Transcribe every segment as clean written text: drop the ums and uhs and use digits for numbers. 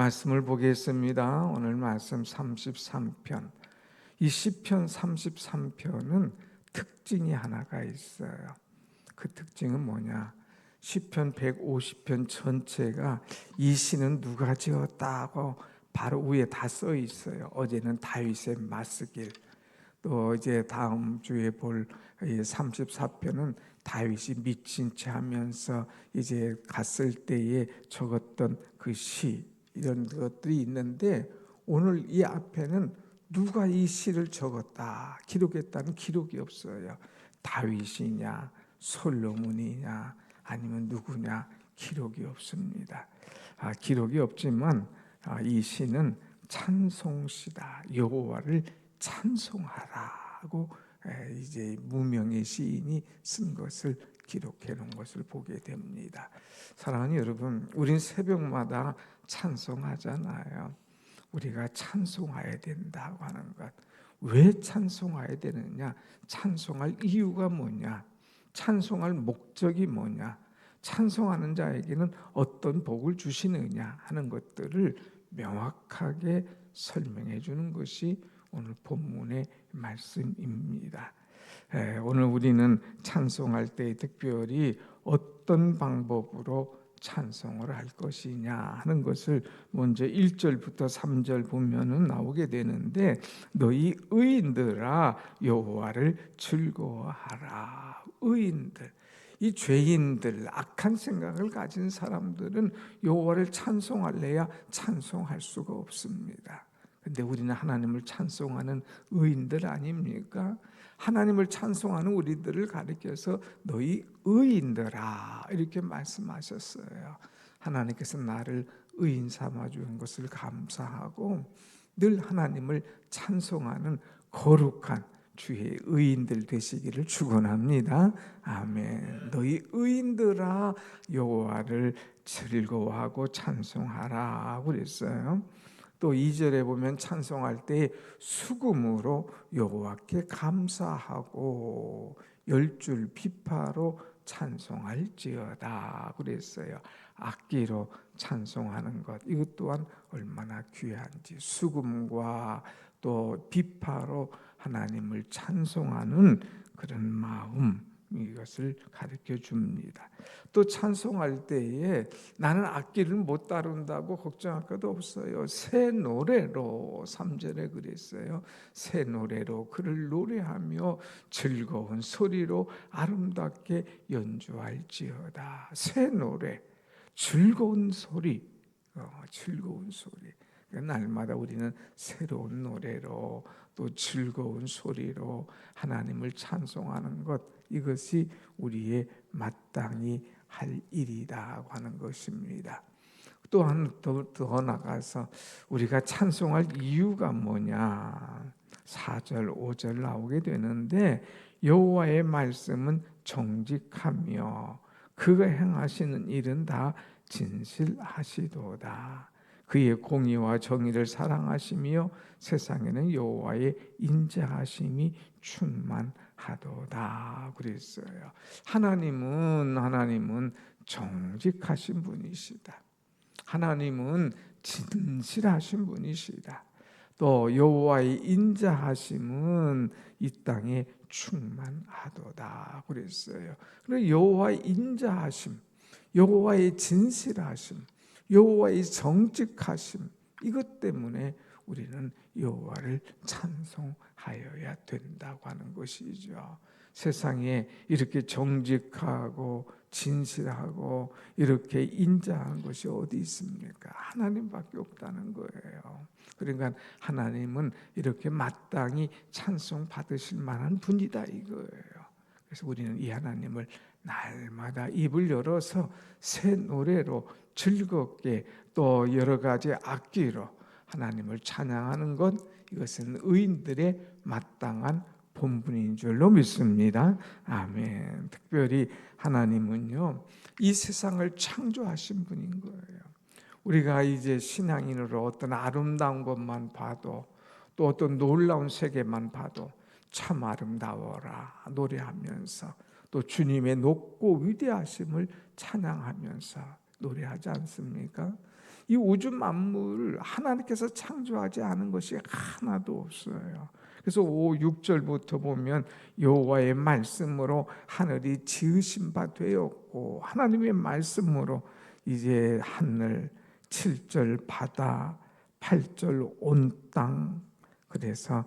말씀을 보겠습니다. 오늘 말씀 33편. 이 시편 33편은 특징이 하나가 있어요. 그 특징은 뭐냐? 시편 150편 전체가 이 시는 누가 지었다고 바로 위에 다 써 있어요. 어제는 다윗의 맞쓰길, 또 이제 다음 주에 볼 34편은 다윗이 미친 채 하면서 이제 갔을 때에 적었던 그 시, 이런 것들이 있는데, 오늘 이 앞에는 누가 이 시를 적었다, 기록했다는 기록이 없어요. 다윗이냐, 솔로몬이냐, 아니면 누구냐, 기록이 없습니다. 기록이 없지만 이 시는 찬송시다. 여호와를 찬송하라고 이제 무명의 시인이 쓴 것을 기록해 놓은 것을 보게 됩니다. 사랑하는 여러분, 우린 새벽마다 찬송하잖아요. 우리가 찬송해야 된다고 하는 것. 왜 찬송해야 되느냐? 찬송할 이유가 뭐냐? 찬송할 목적이 뭐냐? 찬송하는 자에게는 어떤 복을 주시느냐 하는 것들을 명확하게 설명해 주는 것이 오늘 본문의 말씀입니다. 오늘 우리는 찬송할 때 특별히 어떤 방법으로 찬송을 할 것이냐 하는 것을 먼저 1절부터 3절 보면은 나오게 되는데, 너희 의인들아 여호와를 즐거워하라. 의인들, 이 죄인들, 악한 생각을 가진 사람들은 여호와를 찬송할래야 찬송할 수가 없습니다. 근데 우리는 하나님을 찬송하는 의인들 아닙니까? 하나님을 찬송하는 우리들을 가리켜서 너희 의인들아 이렇게 말씀하셨어요. 하나님께서 나를 의인 삼아 주는 것을 감사하고 늘 하나님을 찬송하는 거룩한 주의 의인들 되시기를 축원합니다. 아멘. 너희 의인들아 여호와를 즐거워하고 찬송하라 그랬어요. 또 2절에 보면 찬송할 때 수금으로 여호와께 감사하고 10줄 비파로 찬송할지어다 그랬어요. 악기로 찬송하는 것, 이것 또한 얼마나 귀한지. 수금과 또 비파로 하나님을 찬송하는 그런 마음, 이것을 가르쳐 줍니다. 또 찬송할 때에 나는 악기를 못 다룬다고 걱정할 것도 없어요. 새 노래로, 3절에 그랬어요. 새 노래로 그를 노래하며 즐거운 소리로 아름답게 연주할지어다. 새 노래, 즐거운 소리, 즐거운 소리. 날마다 우리는 새로운 노래로 또 즐거운 소리로 하나님을 찬송하는 것, 이것이 우리의 마땅히 할 일이라고 하는 것입니다. 또한 더 나가서 우리가 찬송할 이유가 뭐냐? 4절, 5절 나오게 되는데, 여호와의 말씀은 정직하며 그가 행하시는 일은 다 진실하시도다. 그의 공의와 정의를 사랑하시며 세상에는 여호와의 인자하심이 충만하도다 그랬어요. 하나님은 정직하신 분이시다. 하나님은 진실하신 분이시다. 또 여호와의 인자하심은 이 땅에 충만하도다 그랬어요. 그리고 여호와의 인자하심, 여호와의 진실하심, 여호와의 정직하심, 이것 때문에 우리는 여호와를 찬송하여야 된다고 하는 것이죠. 세상에 이렇게 정직하고 진실하고 이렇게 인자한 것이 어디 있습니까? 하나님밖에 없다는 거예요. 그러니까 하나님은 이렇게 마땅히 찬송 받으실 만한 분이다 이거예요. 그래서 우리는 이 하나님을 날마다 입을 열어서 새 노래로 즐겁게 또 여러 가지 악기로 하나님을 찬양하는 것, 이것은 의인들의 마땅한 본분인 줄로 믿습니다. 아멘. 특별히 하나님은요, 이 세상을 창조하신 분인 거예요. 우리가 이제 신앙인으로 어떤 아름다운 것만 봐도, 또 어떤 놀라운 세계만 봐도 참 아름다워라 노래하면서, 또 주님의 높고 위대하심을 찬양하면서 노래하지 않습니까? 이 우주 만물을 하나님께서 창조하지 않은 것이 하나도 없어요. 그래서 5, 6절부터 보면 여호와의 말씀으로 하늘이 지으신 바 되었고, 하나님의 말씀으로 이제 하늘, 7절 바다, 8절 온 땅, 그래서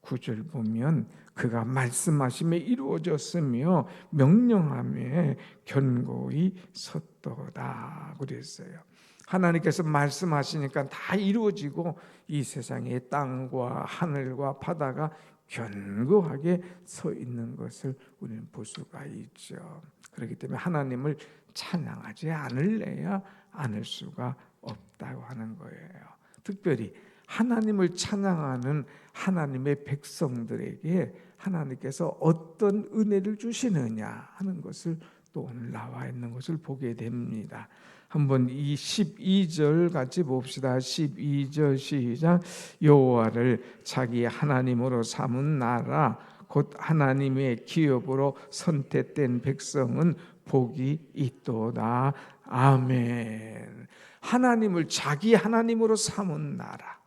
9절 보면 그가 말씀하심에 이루어졌으며 명령함에 견고히 섰도다 그랬어요. 하나님께서 말씀하시니까 다 이루어지고 이 세상의 땅과 하늘과 바다가 견고하게 서 있는 것을 우리는 볼 수가 있죠. 그렇기 때문에 하나님을 찬양하지 않을 수가 없다고 하는 거예요. 특별히 하나님을 찬양하는 하나님의 백성들에게 하나님께서 어떤 은혜를 주시느냐 하는 것을 또 오늘 나와 있는 것을 보게 됩니다. 한번 이 12절 같이 봅시다. 12절 시작. 여호와를 자기 하나님으로 삼은 나라 곧 하나님의 기업으로 선택된 백성은 복이 있도다. 아멘. 하나님을 자기 하나님으로 삼은 나라,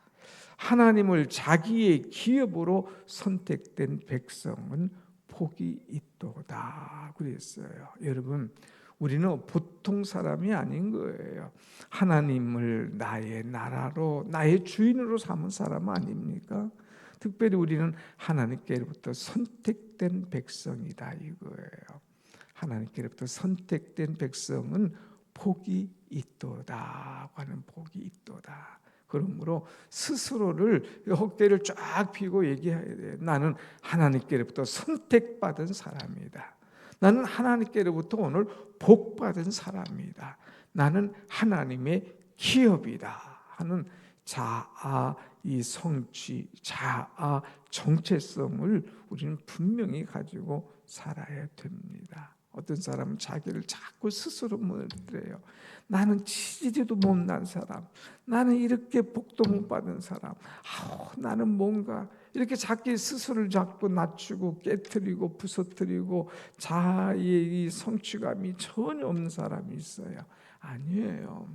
하나님을 자기의 기업으로 선택된 백성은 복이 있도다 그랬어요. 여러분, 우리는 보통 사람이 아닌 거예요. 하나님을 나의 나라로, 나의 주인으로 삼은 사람 아닙니까? 특별히 우리는 하나님께로부터 선택된 백성이다 이거예요. 하나님께로부터 선택된 백성은 복이 있도다 하는 복이 있도다. 그러므로 스스로를 어깨를 쫙 펴고 얘기해야 돼요. 나는 하나님께로부터 선택받은 사람이다. 나는 하나님께로부터 오늘 복받은 사람이다. 나는 하나님의 기업이다 하는 자아, 이 성취, 자아 정체성을 우리는 분명히 가지고 살아야 됩니다. 어떤 사람은 자기를 자꾸 스스로 물들여요. 나는 치지도 못난 사람, 나는 이렇게 복도 못 받은 사람, 나는 뭔가 이렇게 자기 스스로를 자꾸 낮추고 깨트리고 부서뜨리고 자아의 이 성취감이 전혀 없는 사람이 있어요. 아니에요.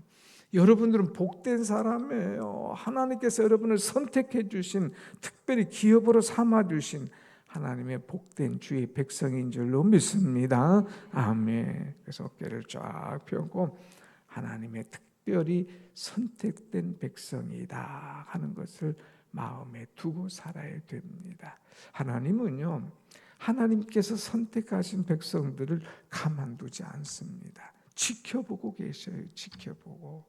여러분들은 복된 사람이에요. 하나님께서 여러분을 선택해 주신, 특별히 기업으로 삼아 주신 하나님의 복된 주의 백성인 줄로 믿습니다. 아멘. 그래서 어깨를 쫙 펴고 하나님의 특별히 선택된 백성이다 하는 것을 마음에 두고 살아야 됩니다. 하나님은요, 하나님께서 선택하신 백성들을 가만두지 않습니다. 지켜보고 계셔요. 지켜보고.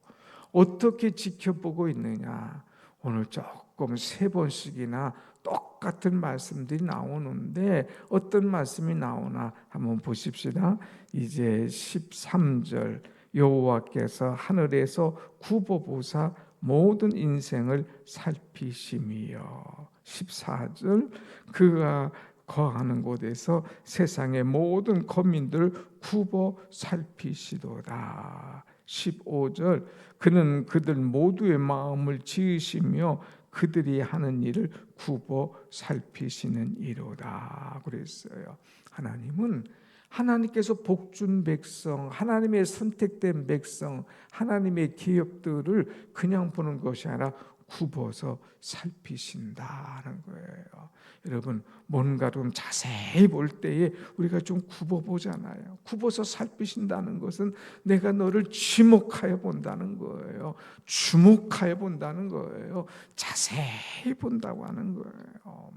어떻게 지켜보고 있느냐? 오늘 조금 3번씩이나 똑같은 말씀들이 나오는데 어떤 말씀이 나오나 한번 보십시다. 이제 13절 여호와께서 하늘에서 굽어보사 모든 인생을 살피심이요. 14절 그가 거하는 곳에서 세상의 모든 거민들 굽어 살피시도다. 15절 그는 그들 모두의 마음을 지으시며 그들이 하는 일을 굽어 살피시는 이로다 그랬어요. 하나님은 하나님께서 복준 백성, 하나님의 선택된 백성, 하나님의 기업들을 그냥 보는 것이 아니라 굽어서 살피신다는 거예요. 여러분, 뭔가를 좀 자세히 볼 때에 우리가 좀 굽어보잖아요. 굽어서 살피신다는 것은 내가 너를 지목하여 본다는 거예요. 주목하여 본다는 거예요. 자세히 본다고 하는 거예요.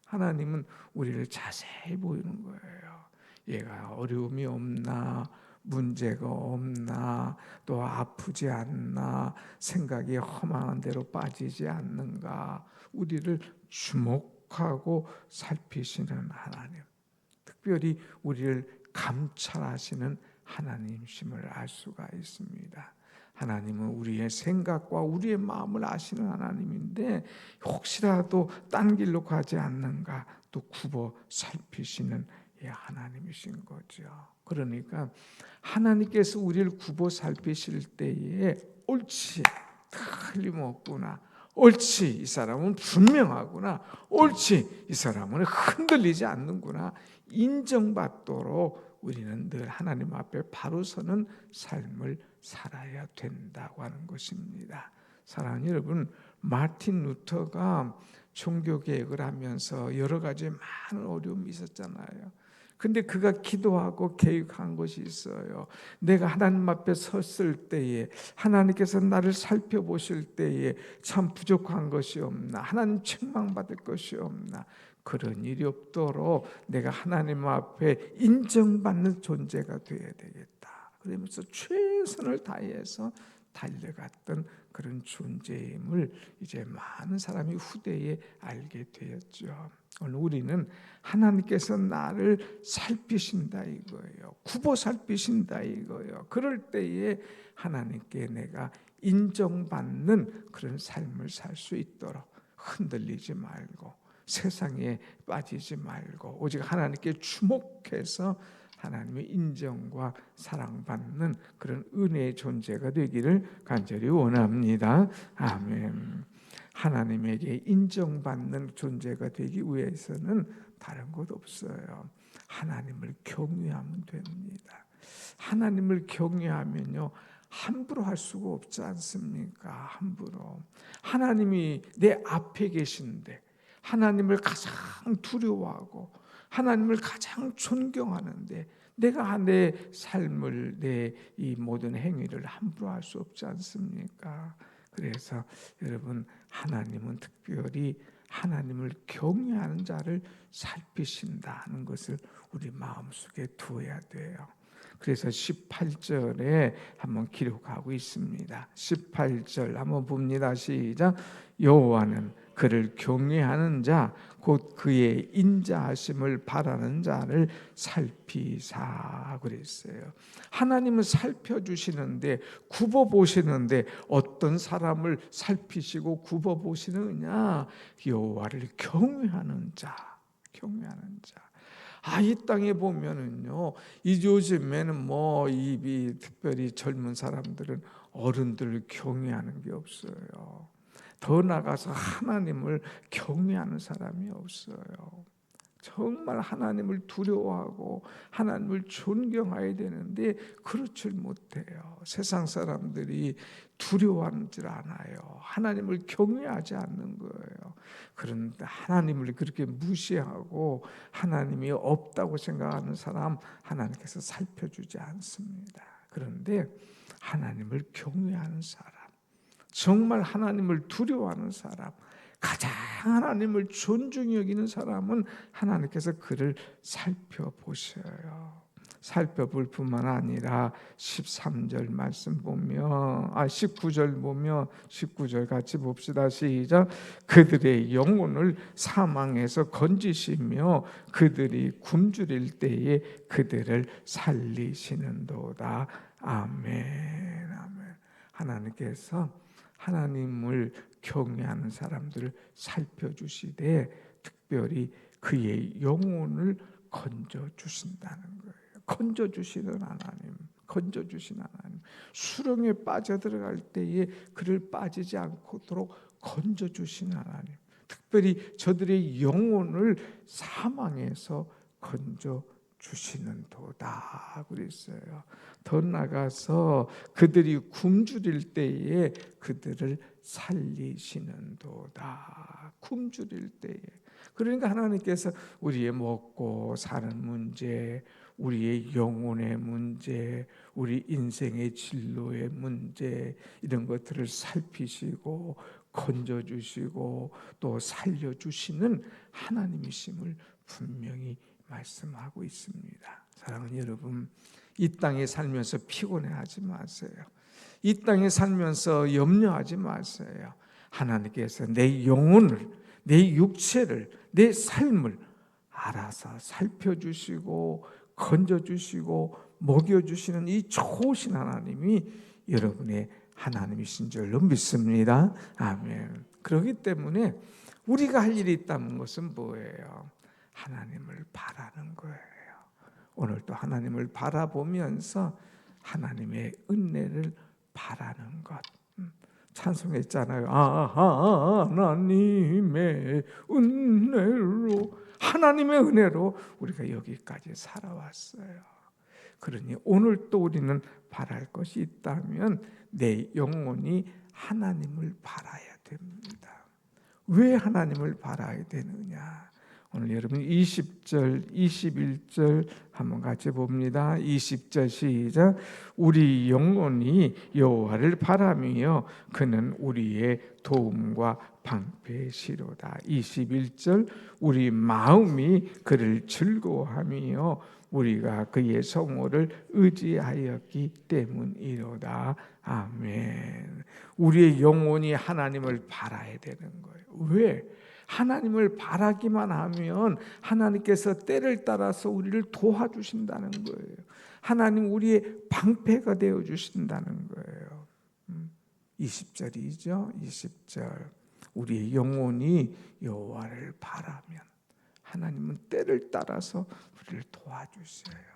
하나님은 우리를 자세히 보이는 거예요. 얘가 어려움이 없나, 문제가 없나, 또 아프지 않나, 생각이 허망한 대로 빠지지 않는가, 우리를 주목하고 살피시는 하나님, 특별히 우리를 감찰하시는 하나님심을 알 수가 있습니다. 하나님은 우리의 생각과 우리의 마음을 아시는 하나님인데 혹시라도 딴 길로 가지 않는가 또 굽어 살피시는 하나님이신 거죠. 그러니까 하나님께서 우리를 굽어 살피실 때에 옳지, 틀림없구나, 옳지, 이 사람은 분명하구나, 옳지, 이 사람은 흔들리지 않는구나 인정받도록 우리는 늘 하나님 앞에 바로 서는 삶을 살아야 된다고 하는 것입니다. 사랑하는 여러분, 마틴 루터가 종교개혁을 하면서 여러 가지 많은 어려움이 있었잖아요. 근데 그가 기도하고 개혁한 것이 있어요. 내가 하나님 앞에 섰을 때에, 하나님께서 나를 살펴보실 때에 참 부족한 것이 없나, 하나님 책망받을 것이 없나, 그런 일이 없도록 내가 하나님 앞에 인정받는 존재가 되어야 되겠다. 그러면서 최선을 다해서 달려갔던 그런 존재임을 이제 많은 사람이 후대에 알게 되었죠. 오늘 우리는 하나님께서 나를 살피신다 이거예요. 굽어 살피신다 이거예요. 그럴 때에 하나님께 내가 인정받는 그런 삶을 살 수 있도록 흔들리지 말고 세상에 빠지지 말고 오직 하나님께 주목해서 하나님의 인정과 사랑받는 그런 은혜의 존재가 되기를 간절히 원합니다. 아멘. 하나님에게 인정받는 존재가 되기 위해서는 다른 것 없어요. 하나님을 경외하면 됩니다. 하나님을 경외하면요, 함부로 할 수가 없지 않습니까? 함부로. 하나님이 내 앞에 계신데 하나님을 가장 두려워하고 하나님을 가장 존경하는데 내가 내 삶을, 내 이 모든 행위를 함부로 할 수 없지 않습니까? 그래서 여러분, 하나님은 특별히 하나님을 경외하는 자를 살피신다는 것을 우리 마음속에 두어야 돼요. 그래서 18절에 한번 기록하고 있습니다. 18절 한번 봅니다. 시작. 여호와는 그를 경외하는 자 곧 그의 인자하심을 바라는 자를 살피사 그랬어요. 하나님은 살펴주시는데 굽어보시는데 어떤 사람을 살피시고 굽어보시느냐? 여호와를 경외하는 자, 경외하는 자. 이 땅에 보면은요, 이 요즘에는 이 특별히 젊은 사람들은 어른들을 경외하는 게 없어요. 더 나아가서 하나님을 경외하는 사람이 없어요. 정말 하나님을 두려워하고 하나님을 존경해야 되는데 그렇질 못해요. 세상 사람들이 두려워하는 줄 아나요. 하나님을 경외하지 않는 거예요. 그런데 하나님을 그렇게 무시하고 하나님이 없다고 생각하는 사람 하나님께서 살펴주지 않습니다. 그런데 하나님을 경외하는 사람, 정말 하나님을 두려워하는 사람, 가장 하나님을 존중히 여기는 사람은 하나님께서 그를 살펴보셔요. 살펴볼 뿐만 아니라 13절 말씀 보면 19절 보면 19절 같이 봅시다. 시작. 그들의 영혼을 사망에서 건지시며 그들이 굶주릴 때에 그들을 살리시는도다. 아멘. 아멘. 하나님께서 하나님을 경외하는 사람들을 살펴주시되 특별히 그의 영혼을 건져주신다는 거예요. 건져주시는 하나님, 건져주신 하나님. 수렁에 빠져들어갈 때에 그를 빠지지 않도록 건져주신 하나님. 특별히 저들의 영혼을 사망에서 건져주시는 도다 그랬어요. 더 나가서 그들이 굶주릴 때에 그들을 살리시는 도다. 굶주릴 때에. 그러니까 하나님께서 우리의 먹고 사는 문제, 우리의 영혼의 문제, 우리 인생의 진로의 문제 이런 것들을 살피시고 건져주시고 또 살려주시는 하나님이심을 분명히 말씀하고 있습니다. 사랑하는 여러분, 이 땅에 살면서 피곤해하지 마세요. 이 땅에 살면서 염려하지 마세요. 하나님께서 내 영혼을, 내 육체를, 내 삶을 알아서 살펴주시고 건져주시고 먹여주시는 이 좋으신 하나님이 여러분의 하나님이신 줄로 믿습니다. 아멘. 그렇기 때문에 우리가 할 일이 있다는 것은 뭐예요? 하나님을 바라는 거예요. 오늘도 하나님을 바라보면서 하나님의 은혜를 바라는 것. 찬송했잖아요. 하나님의 은혜로, 하나님의 은혜로 우리가 여기까지 살아왔어요. 그러니 오늘 또 우리는 바랄 것이 있다면 내 영혼이 하나님을 바라야 됩니다. 왜 하나님을 바라야 되느냐? 오늘 여러분 20절, 21절 한번 같이 봅니다. 20절 시작. 우리 영혼이 여호와를 바라며 그는 우리의 도움과 방패시로다. 21절 우리 마음이 그를 즐거워하며 우리가 그의 성호를 의지하였기 때문이로다. 아멘. 우리의 영혼이 하나님을 바라야 되는 거예요. 왜? 하나님을 바라기만 하면 하나님께서 때를 따라서 우리를 도와주신다는 거예요. 하나님 우리의 방패가 되어주신다는 거예요. 20절이죠. 20절 우리의 영혼이 여호와를 바라면 하나님은 때를 따라서 우리를 도와주셔요.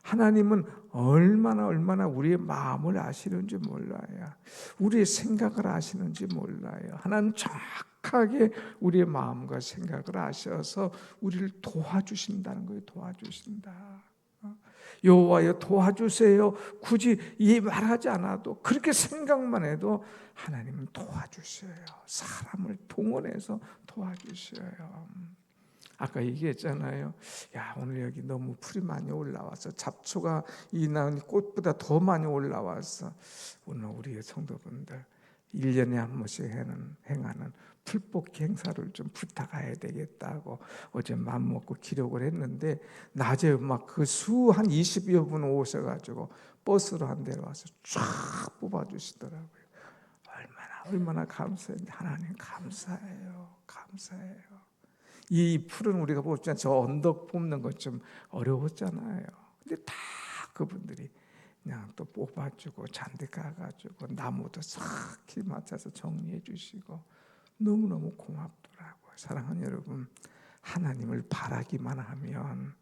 하나님은 얼마나 우리의 마음을 아시는지 몰라요. 우리의 생각을 아시는지 몰라요. 하나님 정확하게 우리의 마음과 생각을 아셔서 우리를 도와주신다는 거예요. 도와주신다. 여호와여 도와주세요. 굳이 이 말하지 않아도 그렇게 생각만 해도 하나님은 도와주셔요. 사람을 동원해서 도와주셔요. 아까 얘기했잖아요. 야, 오늘 여기 너무 풀이 많이 올라와서 잡초가 이 나은 꽃보다 더 많이 올라와서 오늘 우리의 성도분들 1년에 한 번씩 행하는 풀뽑기 행사를 좀 부탁해야 되겠다고 어제 마음먹고 기록을 했는데 낮에 막 그 수 한 20여 분 오셔가지고 버스로 한 대로 와서 쫙 뽑아주시더라고요. 얼마나 감사한데 하나님 감사해요. 이 풀은 우리가 뽑잖아요. 저 언덕 뽑는 것 좀 어려웠잖아요. 근데 다 그분들이 그냥 또 뽑아주고 잔디 까가지고 나무도 싹 길 맞춰서 정리해 주시고 너무너무 고맙더라고요. 사랑하는 여러분, 하나님을 바라기만 하면,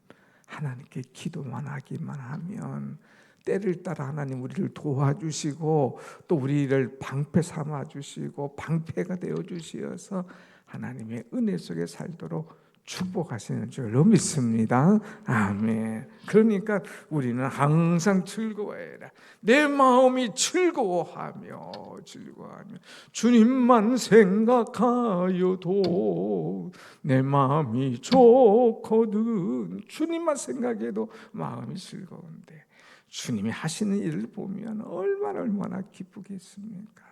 하나님께 기도만 하기만 하면 때를 따라 하나님 우리를 도와주시고 또 우리를 방패 삼아 주시고 방패가 되어 주시어서 하나님의 은혜 속에 살도록 축복하시는 줄로 믿습니다. 아멘. 그러니까 우리는 항상 즐거워해라. 내 마음이 즐거워하며 주님만 생각하여도 내 마음이 좋거든. 주님만 생각해도 마음이 즐거운데 주님이 하시는 일을 보면 얼마나 기쁘겠습니까?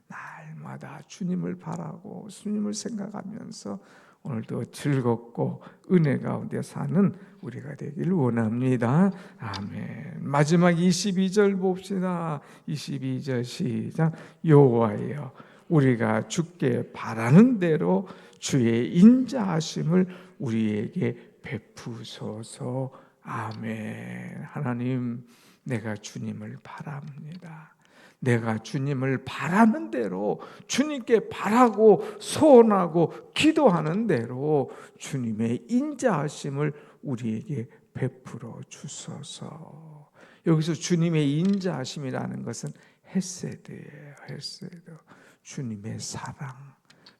날마다 주님을 바라고 주님을 생각하면서 오늘도 즐겁고 은혜 가운데 사는 우리가 되길 원합니다. 아멘. 마지막 22절 봅시다. 22절 시작. 여호와여 우리가 주께 바라는 대로 주의 인자하심을 우리에게 베푸소서. 아멘. 하나님, 내가 주님을 바랍니다. 내가 주님을 바라는 대로 주님께 바라고 소원하고 기도하는 대로 주님의 인자하심을 우리에게 베풀어 주소서. 여기서 주님의 인자하심이라는 것은 헤세드예요. 헤세드. 주님의 사랑,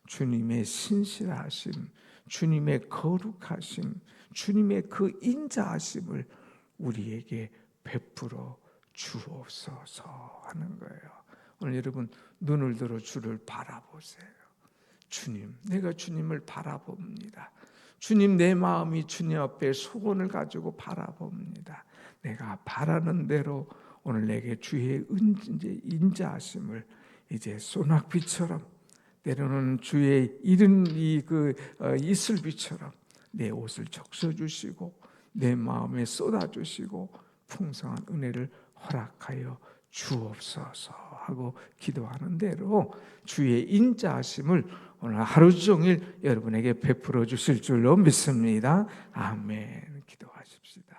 주님의 신실하심, 주님의 거룩하심, 주님의 그 인자하심을 우리에게 베풀어 주옵소서 하는 거예요. 오늘 여러분 눈을 들어 주를 바라보세요. 주님, 내가 주님을 바라봅니다. 주님, 내 마음이 주님 앞에 소원을 가지고 바라봅니다. 내가 바라는 대로 오늘 내게 주의 인자하심을 이제 소낙비처럼 때로는 주의 이른 이슬비처럼 내 옷을 적셔주시고 내 마음에 쏟아주시고 풍성한 은혜를 허락하여 주옵소서 하고 기도하는 대로 주의 인자하심을 오늘 하루 종일 여러분에게 베풀어 주실 줄로 믿습니다. 아멘. 기도하십시다.